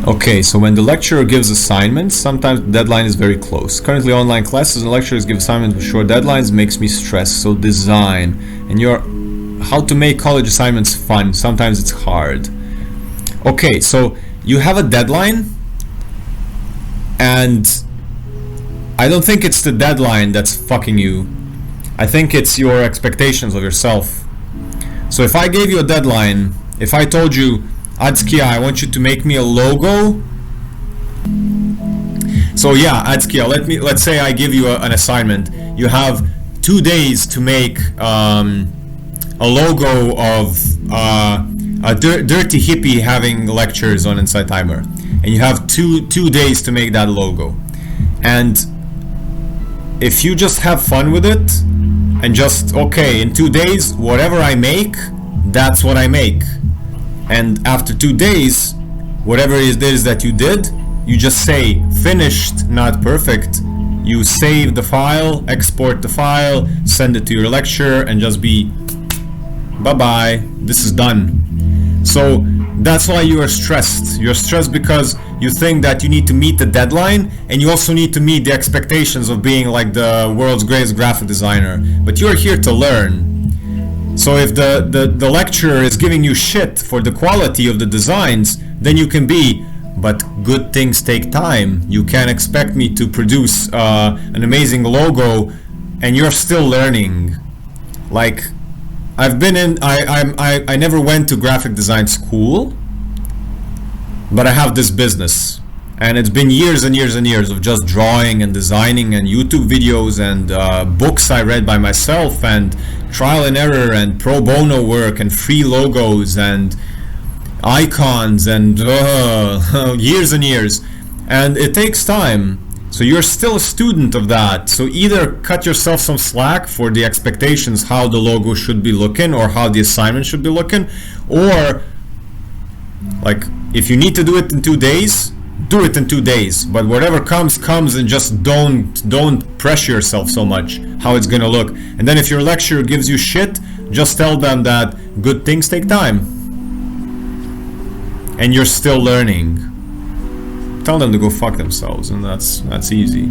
Okay, so when the lecturer gives assignments, sometimes the deadline is very close. Currently online classes and lecturers give assignments with short deadlines, makes me stressed. So design and how to make college assignments fun. Sometimes it's hard. Okay, so you have a deadline, and I don't think it's the deadline that's fucking you. I think it's your expectations of yourself. So if I gave you a deadline, if I told you, Adskia, I want you to make me a logo. So yeah, Adskia, let's say I give you an assignment. You have 2 days to make a logo of a dirty hippie having lectures on Inside Timer, and you have two days to make that logo. And if you just have fun with it and just, okay, in 2 days, whatever I make, that's what I make. And after 2 days, whatever it is that you did, you just say finished, not perfect. You save the file, export the file, send it to your lecturer, and just be bye-bye, this is done. So that's why you are stressed. You're stressed because you think that you need to meet the deadline, and you also need to meet the expectations of being like the world's greatest graphic designer. But you're here to learn. So if the lecturer is giving you shit for the quality of the designs, then you can be, but good things take time. You can't expect me to produce an amazing logo and you're still learning. Like, I never went to graphic design school, but I have this business. And it's been years and years and years of just drawing and designing and YouTube videos and books I read by myself and trial and error and pro bono work and free logos and icons and years and years. And it takes time. So you're still a student of that. So either cut yourself some slack for the expectations, how the logo should be looking or how the assignment should be looking, or like if you need to do it in 2 days, do it in 2 days, but whatever comes, and just don't pressure yourself so much how it's gonna look. And then if your lecturer gives you shit, just tell them that good things take time and you're still learning. Tell them to go fuck themselves, and that's easy.